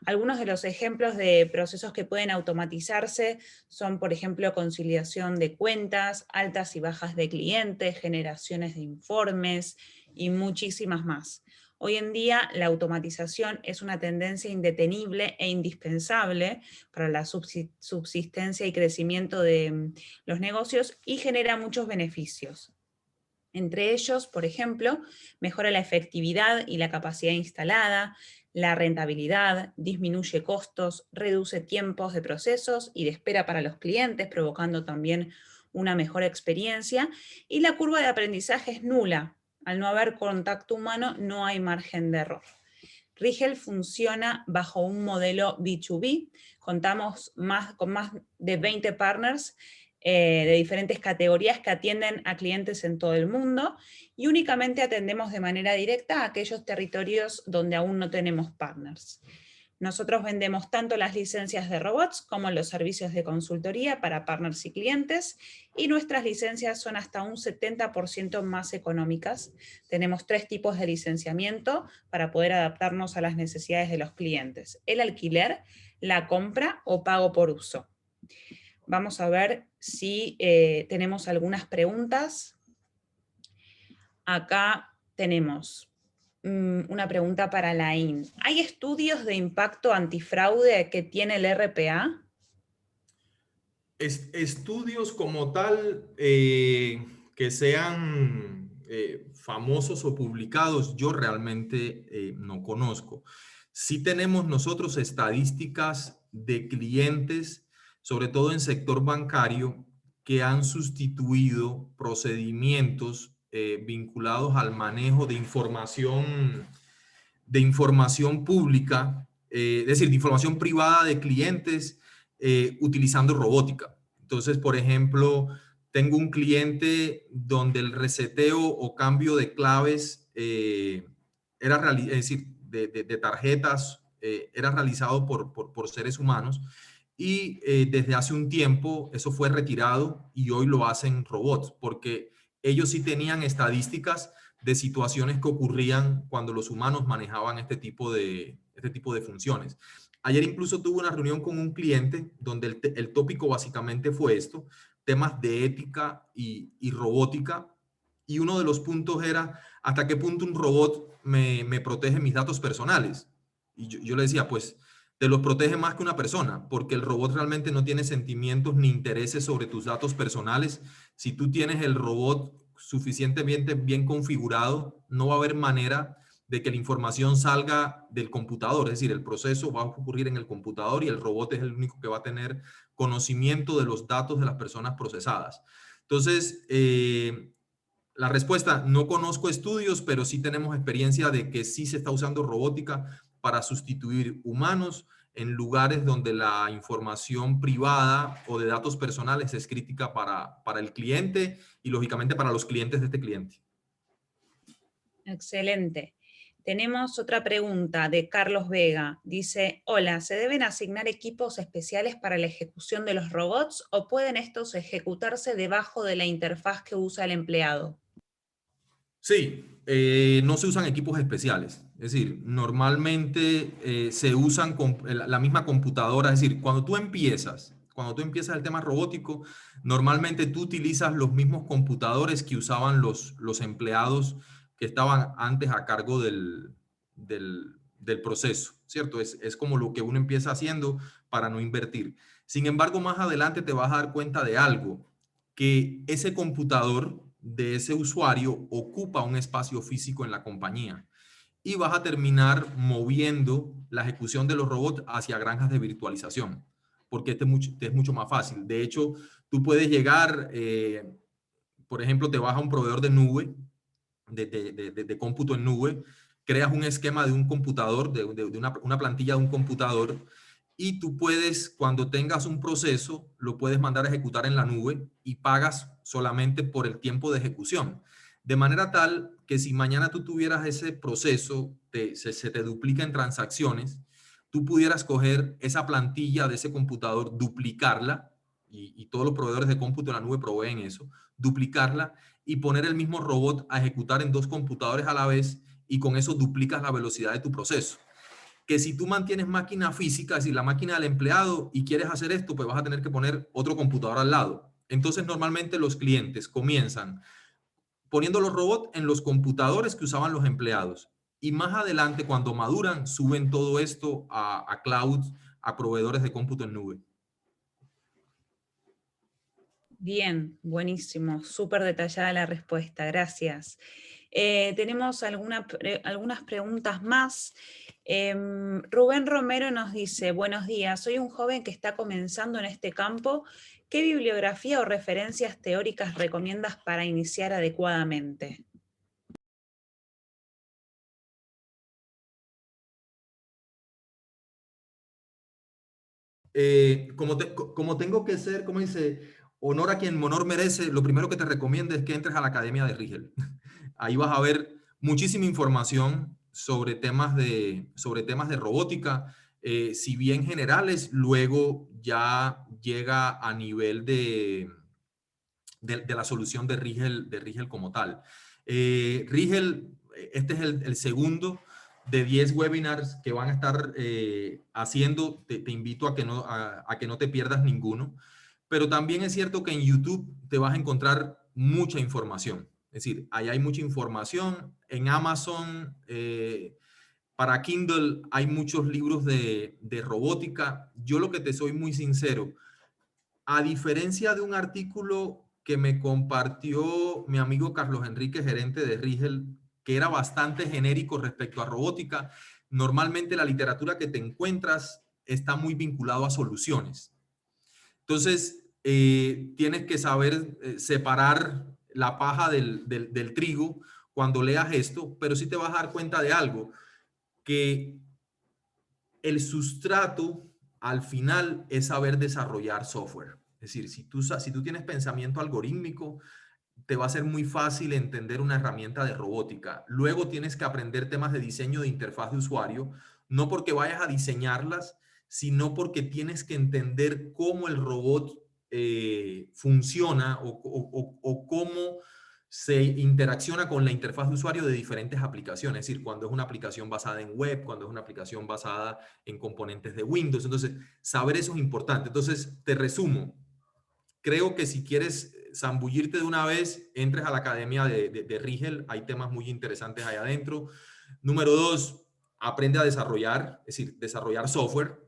Algunos de los ejemplos de procesos que pueden automatizarse son, por ejemplo, conciliación de cuentas, altas y bajas de clientes, generaciones de informes y muchísimas más. Hoy en día la automatización es una tendencia indetenible e indispensable para la subsistencia y crecimiento de los negocios y genera muchos beneficios. Entre ellos, por ejemplo, mejora la efectividad y la capacidad instalada, la rentabilidad, disminuye costos, reduce tiempos de procesos y de espera para los clientes, provocando también una mejor experiencia, y la curva de aprendizaje es nula. Al no haber contacto humano, no hay margen de error. Rigel funciona bajo un modelo B2B, contamos con más de 20 partners de diferentes categorías que atienden a clientes en todo el mundo y únicamente atendemos de manera directa a aquellos territorios donde aún no tenemos partners. Nosotros vendemos tanto las licencias de robots como los servicios de consultoría para partners y clientes, y nuestras licencias son hasta un 70% más económicas. Tenemos 3 tipos de licenciamiento para poder adaptarnos a las necesidades de los clientes: el alquiler, la compra o pago por uso. Vamos a ver si tenemos algunas preguntas. Acá tenemos una pregunta para Alain. ¿Hay estudios de impacto antifraude que tiene el RPA? Estudios como tal que sean famosos o publicados, yo realmente no conozco. Sí tenemos nosotros estadísticas de clientes, sobre todo en sector bancario, que han sustituido procedimientos vinculados al manejo de información pública, es decir, de información privada de clientes utilizando robótica. Entonces, por ejemplo, tengo un cliente donde el reseteo o cambio de claves es decir, de tarjetas era realizado por seres humanos y desde hace un tiempo eso fue retirado y hoy lo hacen robots porque ellos sí tenían estadísticas de situaciones que ocurrían cuando los humanos manejaban este tipo de funciones. Ayer incluso tuve una reunión con un cliente donde el tópico básicamente fue esto, temas de ética y robótica, y uno de los puntos era hasta qué punto un robot me protege mis datos personales. Y yo le decía, pues te los protege más que una persona, porque el robot realmente no tiene sentimientos ni intereses sobre tus datos personales. Si tú tienes el robot suficientemente bien configurado, no va a haber manera de que la información salga del computador, es decir, el proceso va a ocurrir en el computador y el robot es el único que va a tener conocimiento de los datos de las personas procesadas. Entonces, la respuesta, no conozco estudios, pero sí tenemos experiencia de que sí se está usando robótica para sustituir humanos en lugares donde la información privada o de datos personales es crítica para el cliente y lógicamente para los clientes de este cliente. Excelente. Tenemos otra pregunta de Carlos Vega. Dice, hola, ¿se deben asignar equipos especiales para la ejecución de los robots o pueden estos ejecutarse debajo de la interfaz que usa el empleado? Sí, no se usan equipos especiales. Es decir, normalmente se usan la misma computadora. Es decir, cuando tú empiezas el tema robótico, normalmente tú utilizas los mismos computadores que usaban los empleados que estaban antes a cargo del proceso, ¿cierto? Es como lo que uno empieza haciendo para no invertir. Sin embargo, más adelante te vas a dar cuenta de algo, que ese computador de ese usuario ocupa un espacio físico en la compañía y vas a terminar moviendo la ejecución de los robots hacia granjas de virtualización, porque este es mucho más fácil. De hecho, tú puedes llegar, por ejemplo, te vas a un proveedor de nube, de cómputo en nube, creas un esquema de un computador, de una plantilla de un computador, y tú puedes, cuando tengas un proceso, lo puedes mandar a ejecutar en la nube y pagas solamente por el tiempo de ejecución. De manera tal que si mañana tú tuvieras ese proceso, se te duplica en transacciones, tú pudieras coger esa plantilla de ese computador, duplicarla, y todos los proveedores de cómputo en la nube proveen eso, duplicarla y poner el mismo robot a ejecutar en dos computadores a la vez, y con eso duplicas la velocidad de tu proceso. Que si tú mantienes máquina física, es decir, la máquina del empleado, y quieres hacer esto, pues vas a tener que poner otro computador al lado. Entonces, normalmente los clientes comienzan poniendo los robots en los computadores que usaban los empleados. Y más adelante, cuando maduran, suben todo esto a cloud, a proveedores de cómputo en nube. Bien, buenísimo, súper detallada la respuesta, gracias. Tenemos algunas preguntas más. Rubén Romero nos dice, buenos días, soy un joven que está comenzando en este campo. ¿Qué bibliografía o referencias teóricas recomiendas para iniciar adecuadamente? Como tengo que ser, como dice, honor a quien honor merece, lo primero que te recomiendo es que entres a la Academia de Rigel. Ahí vas a ver muchísima información sobre temas de robótica, si bien generales, luego ya llega a nivel de la solución de Rigel como tal. Rigel, este es el segundo de 10 webinars que van a estar haciendo. Te invito a que no te pierdas ninguno. Pero también es cierto que en YouTube te vas a encontrar mucha información. Es decir, ahí hay mucha información. En Amazon, para Kindle, hay muchos libros de robótica. Yo lo que te soy muy sincero, a diferencia de un artículo que me compartió mi amigo Carlos Enrique, gerente de Rigel, que era bastante genérico respecto a robótica, normalmente la literatura que te encuentras está muy vinculado a soluciones. Entonces, tienes que saber separar la paja del trigo cuando leas esto, pero sí te vas a dar cuenta de algo, que el sustrato al final es saber desarrollar software. Es decir, si tú tienes pensamiento algorítmico, te va a ser muy fácil entender una herramienta de robótica. Luego tienes que aprender temas de diseño de interfaz de usuario, no porque vayas a diseñarlas, sino porque tienes que entender cómo el robot funciona, o cómo se interacciona con la interfaz de usuario de diferentes aplicaciones. Es decir, cuando es una aplicación basada en web, cuando es una aplicación basada en componentes de Windows. Entonces, saber eso es importante. Entonces, te resumo. Creo que si quieres zambullirte de una vez, entres a la academia de Rigel. Hay temas muy interesantes ahí adentro. Número dos, aprende a desarrollar, es decir, desarrollar software,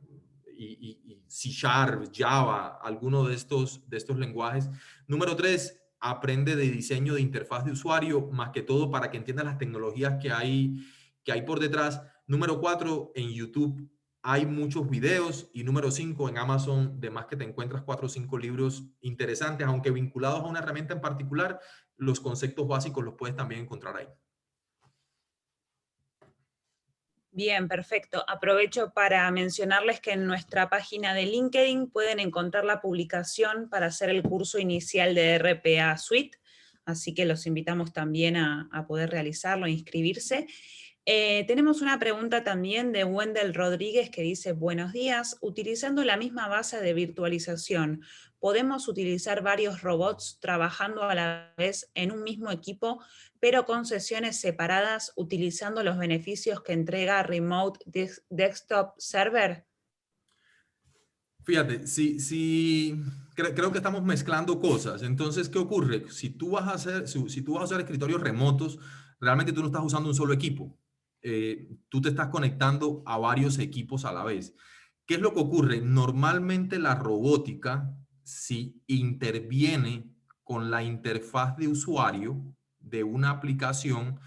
y C Sharp, Java, alguno de estos lenguajes. Número tres, aprende de diseño de interfaz de usuario, más que todo para que entiendas las tecnologías que hay por detrás. Número cuatro, en YouTube hay muchos videos. Y número 5, en Amazon, de más que te encuentras 4 o 5 libros interesantes, aunque vinculados a una herramienta en particular. Los conceptos básicos los puedes también encontrar ahí. Bien, perfecto. Aprovecho para mencionarles que en nuestra página de LinkedIn pueden encontrar la publicación para hacer el curso inicial de RPA Suite, así que los invitamos también a poder realizarlo e inscribirse. Tenemos una pregunta también de Wendell Rodríguez que dice, buenos días, utilizando la misma base de virtualización, podemos utilizar varios robots trabajando a la vez en un mismo equipo, pero con sesiones separadas utilizando los beneficios que entrega Remote Desktop Server. Fíjate, creo que estamos mezclando cosas. Entonces, ¿qué ocurre? Si tú vas a hacer escritorios remotos, realmente tú no estás usando un solo equipo. Tú te estás conectando a varios equipos a la vez. ¿Qué es lo que ocurre? Normalmente la robótica, si interviene con la interfaz de usuario de una aplicación,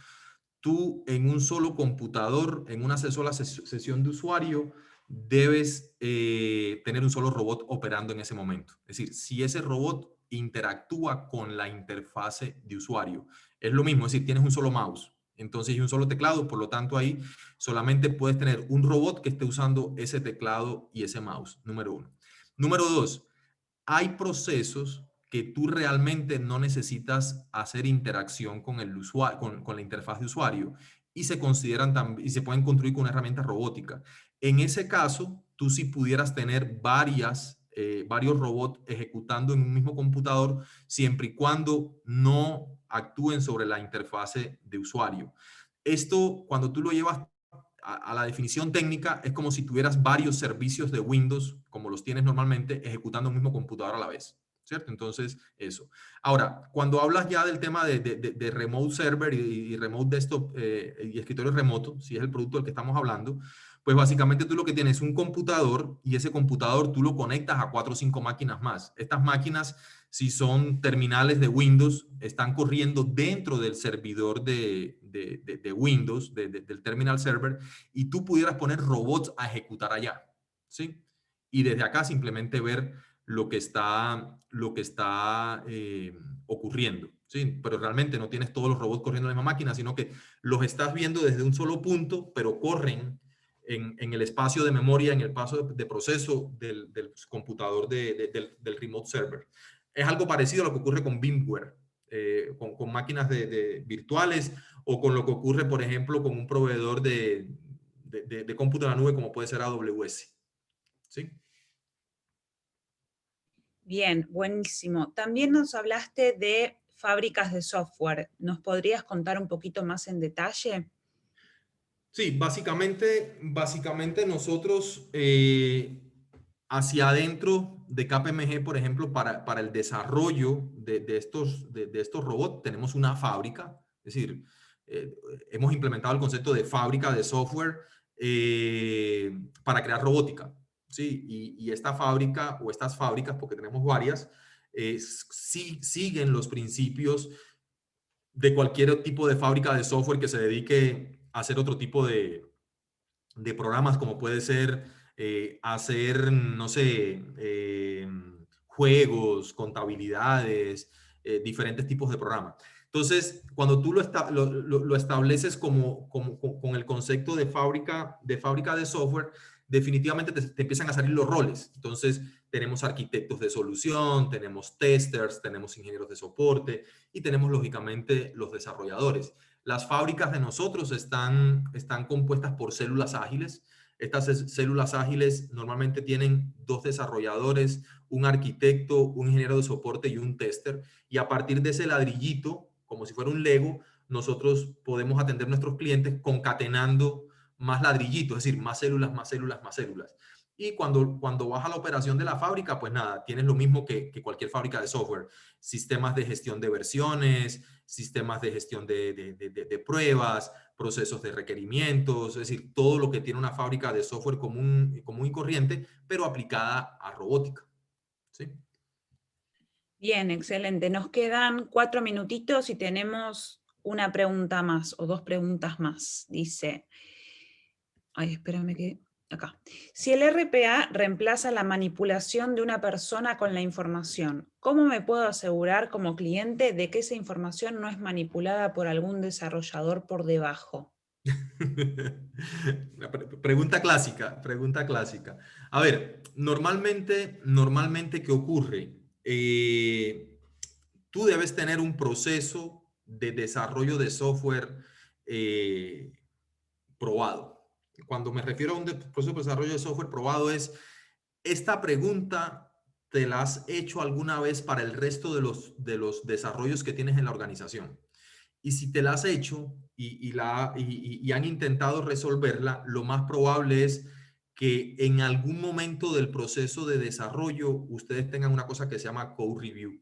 tú en un solo computador, en una sola sesión de usuario, debes tener un solo robot operando en ese momento. Es decir, si ese robot interactúa con la interfase de usuario, es lo mismo, es decir, tienes un solo mouse, entonces y un solo teclado, por lo tanto ahí solamente puedes tener un robot que esté usando ese teclado y ese mouse, número uno. Número dos, hay procesos que tú realmente no necesitas hacer interacción con el usuario, con la interfaz de usuario y se consideran y se pueden construir con una herramienta robótica. En ese caso, tú sí pudieras tener varios robots ejecutando en un mismo computador siempre y cuando no actúen sobre la interfase de usuario. Esto, cuando tú lo llevas a la definición técnica, es como si tuvieras varios servicios de Windows, como los tienes normalmente, ejecutando un mismo computador a la vez, ¿cierto? Entonces, eso. Ahora, cuando hablas ya del tema de remote server y remote desktop y escritorio remoto, si es el producto del que estamos hablando, pues básicamente tú lo que tienes es un computador y ese computador tú lo conectas a 4 o 5 máquinas más. Estas máquinas, si son terminales de Windows, están corriendo dentro del servidor de Windows, del terminal server, y tú pudieras poner robots a ejecutar allá, ¿sí? Y desde acá simplemente ver lo que está ocurriendo, ¿sí? Pero realmente no tienes todos los robots corriendo en la misma máquina, sino que los estás viendo desde un solo punto, pero corren en el espacio de memoria, en el paso de proceso del computador del remote server. Es algo parecido a lo que ocurre con VMware, con máquinas virtuales o con lo que ocurre, por ejemplo, con un proveedor de cómputo en la nube como puede ser AWS. ¿Sí? Bien, buenísimo. También nos hablaste de fábricas de software. ¿Nos podrías contar un poquito más en detalle? Sí, básicamente nosotros hacia adentro de KPMG, por ejemplo, para el desarrollo de estos robots, tenemos una fábrica, es decir, eh, hemos implementado el concepto de fábrica de software para crear robótica, ¿sí? Y esta fábrica o estas fábricas, porque tenemos varias, sí, siguen los principios de cualquier tipo de fábrica de software que se dedique a hacer otro tipo de programas, como puede ser hacer, no sé, juegos, contabilidades, diferentes tipos de programas. Entonces, cuando tú lo estableces con el concepto de fábrica de software, definitivamente te empiezan a salir los roles. Entonces, tenemos arquitectos de solución, tenemos testers, tenemos ingenieros de soporte y tenemos, lógicamente, los desarrolladores. Las fábricas de nosotros están compuestas por células ágiles. Estas células ágiles normalmente tienen 2 desarrolladores, un arquitecto, un ingeniero de soporte y un tester. Y a partir de ese ladrillito, como si fuera un Lego, nosotros podemos atender a nuestros clientes concatenando más ladrillitos, es decir, más células, más células, más células. Y cuando vas a la operación de la fábrica, pues nada, tienes lo mismo que cualquier fábrica de software. Sistemas de gestión de versiones, sistemas de gestión de pruebas, procesos de requerimientos, es decir, todo lo que tiene una fábrica de software común y corriente, pero aplicada a robótica. ¿Sí? Bien, excelente. Nos quedan 4 minutitos y tenemos una pregunta más o dos preguntas más. Dice, ay, espérame que acá. Si el RPA reemplaza la manipulación de una persona con la información, ¿cómo me puedo asegurar como cliente de que esa información no es manipulada por algún desarrollador por debajo? Pregunta clásica, pregunta clásica. A ver, normalmente, ¿qué ocurre? Tú debes tener un proceso de desarrollo de software eh, probado. Cuando me refiero a un proceso de desarrollo de software probado es esta pregunta te la has hecho alguna vez para el resto de los desarrollos que tienes en la organización. Y si te la has hecho y han intentado resolverla, lo más probable es que en algún momento del proceso de desarrollo ustedes tengan una cosa que se llama code review.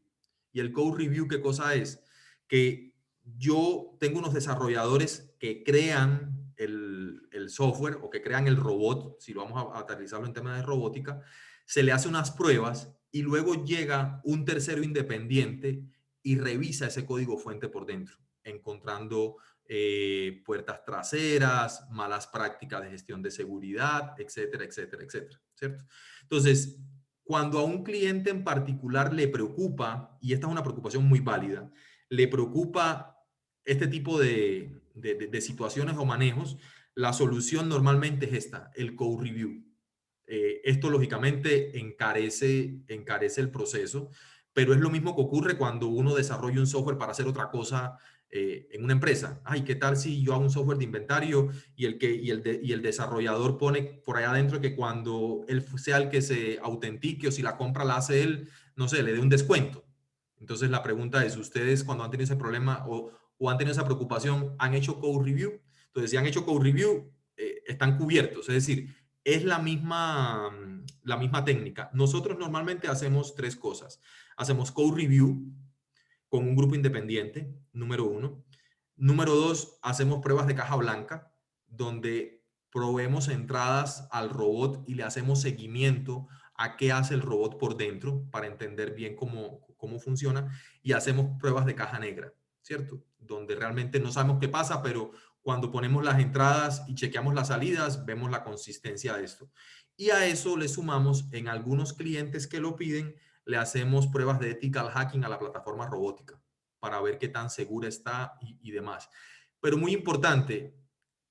Y el code review, ¿qué cosa es? Que yo tengo unos desarrolladores que crean el software o que crean el robot, si lo vamos a aterrizarlo en temas de robótica, se le hace unas pruebas y luego llega un tercero independiente y revisa ese código fuente por dentro, encontrando puertas traseras, malas prácticas de gestión de seguridad, etcétera, etcétera, etcétera, ¿cierto? Entonces, cuando a un cliente en particular le preocupa, y esta es una preocupación muy válida, le preocupa este tipo de situaciones o manejos, la solución normalmente es esta, el code review. Esto lógicamente encarece el proceso, pero es lo mismo que ocurre cuando uno desarrolla un software para hacer otra cosa en una empresa. Ay, ¿qué tal si yo hago un software de inventario y el desarrollador pone por allá adentro que cuando él sea el que se autentique o si la compra la hace él, no sé, le dé un descuento? Entonces la pregunta es, ¿ustedes cuando han tenido ese problema o han tenido esa preocupación, han hecho code review? Entonces, si han hecho code review, están cubiertos. Es decir, es la misma técnica. Nosotros normalmente hacemos tres cosas. Hacemos code review con un grupo independiente, número uno. Número dos, hacemos pruebas de caja blanca, donde proveemos entradas al robot y le hacemos seguimiento a qué hace el robot por dentro para entender bien cómo funciona. Y hacemos pruebas de caja negra, ¿cierto? Donde realmente no sabemos qué pasa, pero cuando ponemos las entradas y chequeamos las salidas, vemos la consistencia de esto. Y a eso le sumamos en algunos clientes que lo piden, le hacemos pruebas de ethical hacking a la plataforma robótica para ver qué tan segura está y demás. Pero muy importante,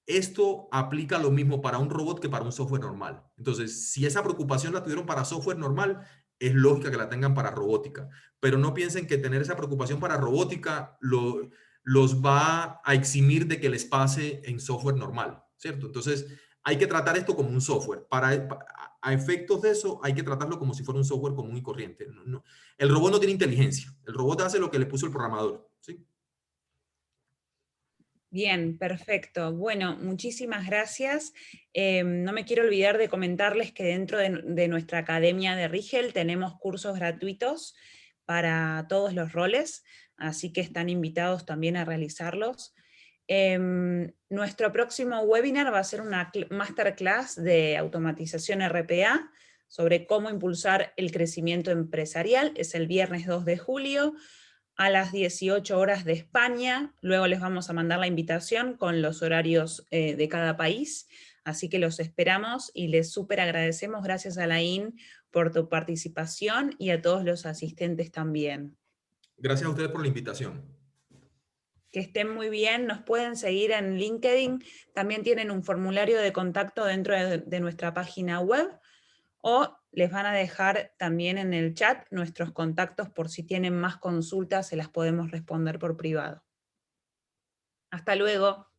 esto aplica lo mismo para un robot que para un software normal. Entonces, si esa preocupación la tuvieron para software normal, es lógica que la tengan para robótica. Pero no piensen que tener esa preocupación para robótica los va a eximir de que les pase en software normal, ¿cierto? Entonces, hay que tratar esto como un software. A efectos de eso, hay que tratarlo como si fuera un software común y corriente. El robot no tiene inteligencia. El robot hace lo que le puso el programador, ¿sí? Bien, perfecto. Bueno, muchísimas gracias. No me quiero olvidar de comentarles que dentro de nuestra academia de Rigel tenemos cursos gratuitos para todos los roles, así que están invitados también a realizarlos. Nuestro próximo webinar va a ser una masterclass de automatización RPA sobre cómo impulsar el crecimiento empresarial. Es el viernes 2 de julio a las 18 horas de España. Luego les vamos a mandar la invitación con los horarios de cada país. Así que los esperamos y les súper agradecemos. Gracias, Alain, por tu participación y a todos los asistentes también. Gracias a ustedes por la invitación. Que estén muy bien, nos pueden seguir en LinkedIn, también tienen un formulario de contacto dentro de nuestra página web, o les van a dejar también en el chat nuestros contactos por si tienen más consultas, se las podemos responder por privado. Hasta luego.